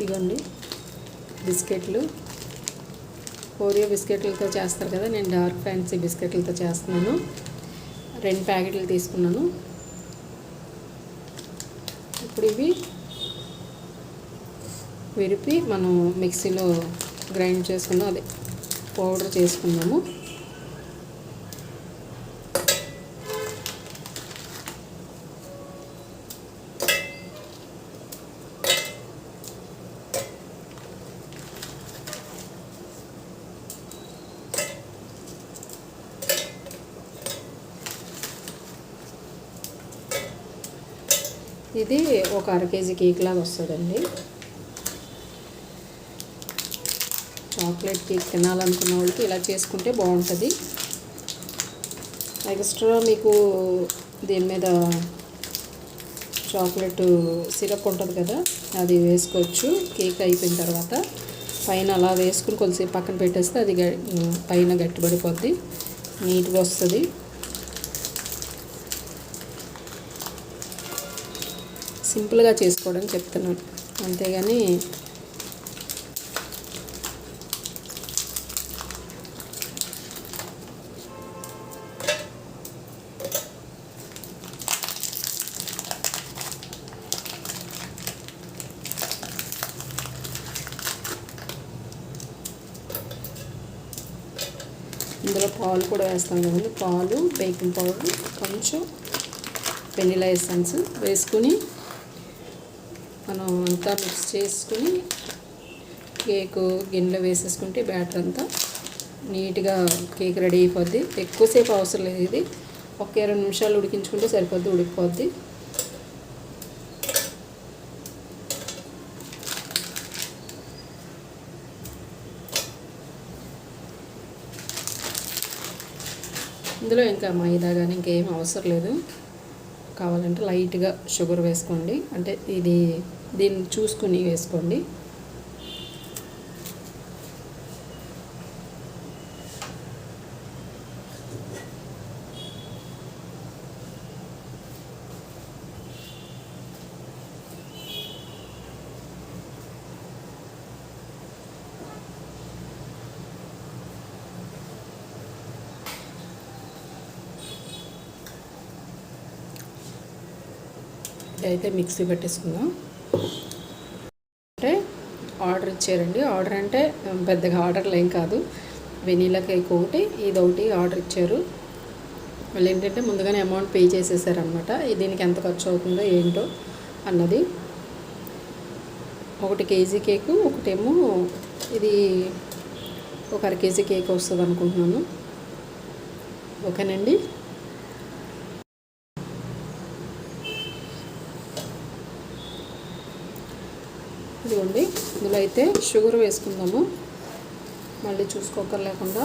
ఇగోండి బిస్కెట్లు, ఓరియో బిస్కెట్లతో చేస్తారు కదా, నేను డార్క్ ఫ్యాన్సీ బిస్కెట్లతో చేస్తున్నాను. 2 ప్యాకెట్లు తీసుకున్నాను. ఇప్పుడు ఇవి విరిపి మనం మిక్సీలో గ్రైండ్ చేసుకుందాం, అదే పౌడర్ చేసుకున్నాము. ఇది ఒక 1/2 కేజీ కేక్ లాగా వస్తుందండి. చాక్లెట్ కేక్ తినాలనుకున్న వాళ్ళకి ఇలా చేసుకుంటే బాగుంటుంది. ఎక్స్ట్రా మీకు దీని మీద చాక్లెట్ సిరప్ ఉంటుంది కదా, అది వేసుకోవచ్చు. కేక్ అయిపోయిన తర్వాత పైన అలా వేసుకుని కొద్దిసేపు పక్కన పెట్టేస్తే అది పైన గట్టిపడిపోద్ది, నీట్గా వస్తుంది. సింపుల్గా చేసుకోవడం చెప్తున్నాను, అంతేగాని ఇందులో పాలు కూడా వేస్తాం కదండి. పాలు, బేకింగ్ పౌడర్, కొంచెం వెనిలా ఎసెన్స్ వేసుకుని మనం అంతా మిక్స్ చేసుకుని కేకు గిన్నెలో వేసేసుకుంటే బ్యాటర్ అంతా నీట్గా కేక్ రెడీ అయిపోద్ది. ఎక్కువసేపు అవసరం లేదు, ఇది ఒక 20 నిమిషాలు ఉడికించుకుంటే సరిపోద్ది, ఉడికిపోద్ది. ఇందులో ఇంకా మైదా కానీ ఇంకేం అవసరం లేదు. కావాలంటే లైట్గా షుగర్ వేసుకోండి, అంటే దీన్ని చూసుకుని వేసుకోండి. అయితే మిక్సీ పెట్టేసుకుందాం. అంటే ఆర్డర్ ఇచ్చారండి. ఆర్డర్ అంటే పెద్దగా ఆర్డర్లు ఏం కాదు, వెనీలా కేక్ ఒకటి, ఇది ఒకటి ఆర్డర్ ఇచ్చారు. వాళ్ళు ఏంటంటే ముందుగానే అమౌంట్ పే చేసేసారనమాట. దీనికి ఎంత ఖర్చు అవుతుందో ఏంటో అన్నది. 1 కేజీ కేకు, ఒకటేమో ఇది ఒక 1/2 కేజీ కేక్ వస్తుంది అనుకుంటున్నాను. ఓకేనండి. ఇదిగోండి, ఇందులో అయితే షుగర్ వేసుకుందాము, మళ్ళీ చూసుకోకర్లేకుండా.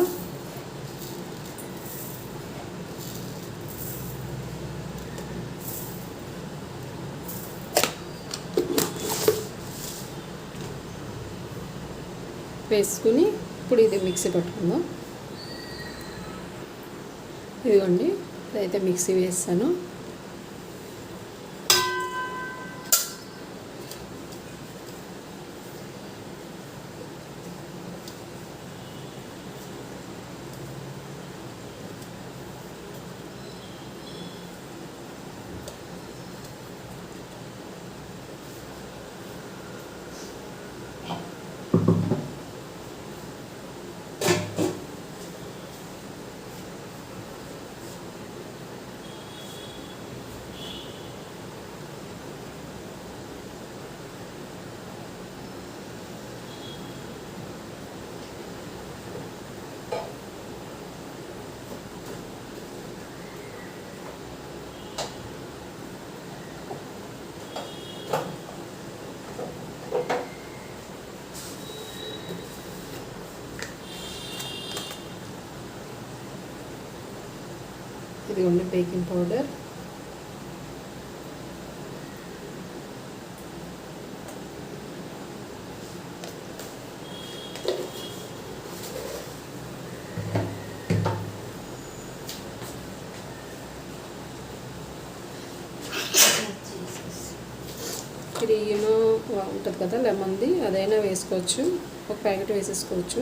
వేసుకుని ఇప్పుడు ఇది మిక్సీ పట్టుకుందాం. ఇదిగోండి, ఇదైతే మిక్సీ వేస్తాను. ఇదిగోండి బేకింగ్ పౌడర్, క్రీమ్ ఉంటుంది కదా లెమన్ది, అదైనా వేసుకోవచ్చు. ఒక ప్యాకెట్ వేసేసుకోవచ్చు.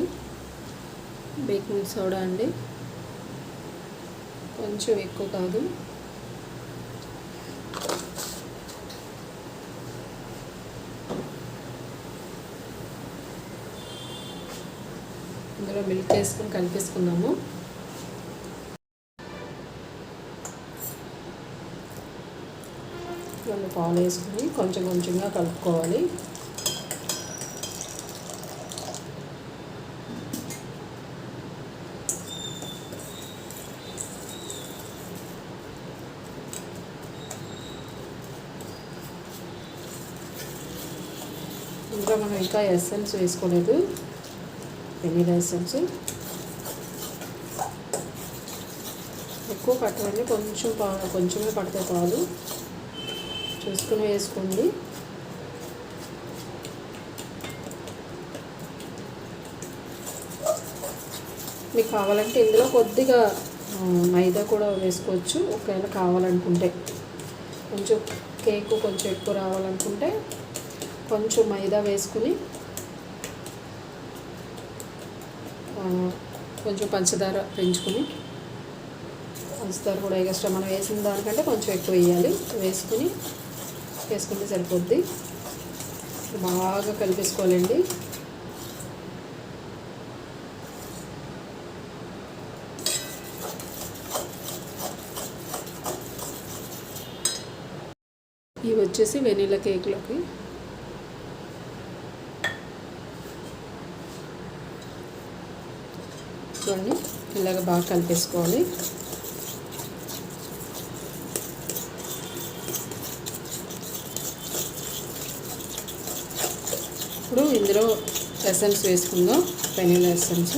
బేకింగ్ సోడా అండి, కొంచెం ఎక్కువ కాదు. ఇందులో మిల్క్ వేసుకొని కలిపేసుకున్నాము. రెండు పాలు వేసుకొని కొంచెం కొంచెంగా కలుపుకోవాలి. ఇందులో మనం ఇంకా ఎసెన్స్ వేసుకోలేదు, వెనీలా ఎసెన్స్. ఎక్కువ పట్టండి, కొంచెమే పడితే పాలు చూసుకుని వేసుకోండి. మీకు కావాలంటే ఇందులో కొద్దిగా మైదా కూడా వేసుకోవచ్చు. ఒకవేళ కావాలనుకుంటే కొంచెం కేక్ కొంచెం ఎక్కువ రావాలనుకుంటే కొంచెం మైదా వేసుకుని కొంచెం పంచదార పెంచుకుని, పంచదార కూడా ఎక్స్ట్రా మనం వేసిన దానికంటే కొంచెం ఎక్కువ వేయాలి, వేసుకుంటే సరిపోద్ది. బాగా కలిపేసుకోవాలండి. ఇవి వచ్చేసి వెనీలా కేక్లోకి. చూడండి, ఇలాగ బాగా కలిపేసుకోవాలి. ఇప్పుడు ఇందులో ఎసెన్స్ వేసుకుందాం, వెనీలా ఎసెన్స్.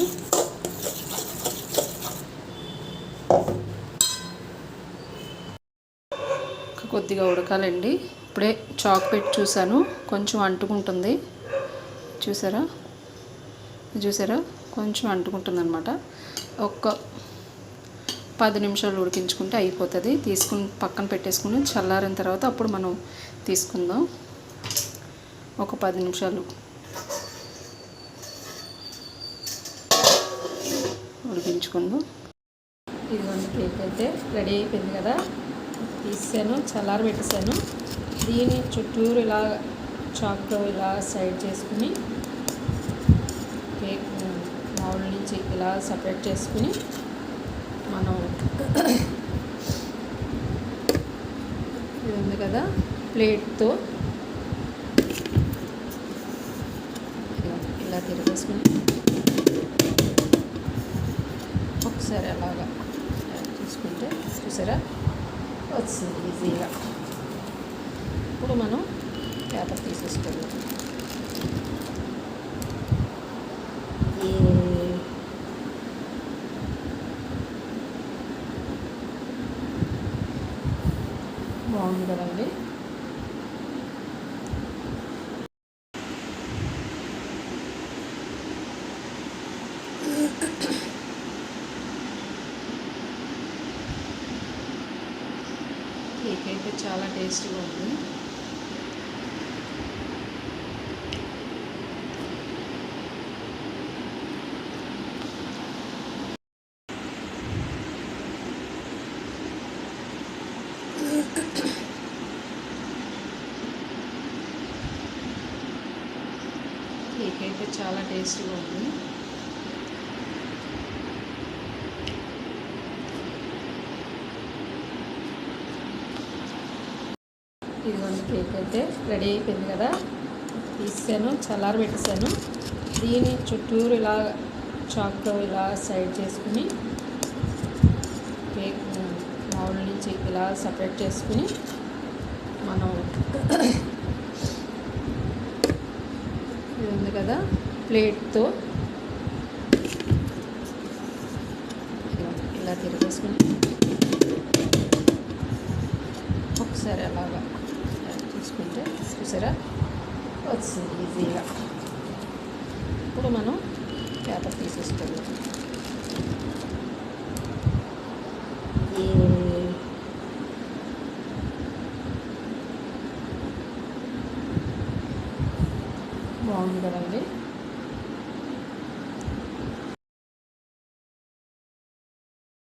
కొద్దిగా ఉడకాలండి. ఇప్పుడే చాక్ పెట్టి చూసాను, కొంచెం అంటుకుంటుంది. చూసారా కొంచెం అంటుకుంటుంది అనమాట. ఒక 10 నిమిషాలు ఉడికించుకుంటే అయిపోతుంది. తీసుకుని పక్కన పెట్టేసుకుని చల్లారిన తర్వాత అప్పుడు మనం తీసుకుందాం. ఒక 10 నిమిషాలు ఉడికించుకుందాం. ఇదిగోండి, కేక్ అయితే రెడీ అయిపోయింది కదా. తీసాను, చల్లారి పెట్టేసాను. దీన్ని చుట్టూరు ఇలా చాక్తో ఇలా సైడ్ చేసుకుని కేక్ మౌల్డ్ నుంచి ఇలా సపరేట్ చేసుకుని మనం ఇది ఉంది కదా ప్లేట్తో ఇలా తిరిగేసుకుని ఒకసారి అలాగా తీసుకుంటే చూసారా వచ్చింది ఈజీగా. ఇప్పుడు మనం పేపర్ తీసేసుకుందాం. బాగుంది కదండి. కేక్ అయితే చాలా టేస్టీగా ఉంది. కేక్ అయితే చాలా టేస్టీగా ఉంది. ఇదిగోండి, కేక్ అయితే రెడీ అయిపోయింది కదా. తీసాను, చల్లారి పెట్టేసాను. దీన్ని చుట్టూరు ఇలా చాక్తో ఇలా సైడ్ చేసుకుని కేక్ మౌల్డ్ నుంచి ఇలా సపరేట్ చేసుకుని మనం ఇది ఉంది కదా ప్లేట్తో ఇలా తిరిగేసుకుని ఒకసారి అలాగా తీసుకుంటే చూసారా వచ్చింది ఈజీగా. ఇప్పుడు మనం పేపర్ తీసేసుకుందాం. బాగుంది కదండి.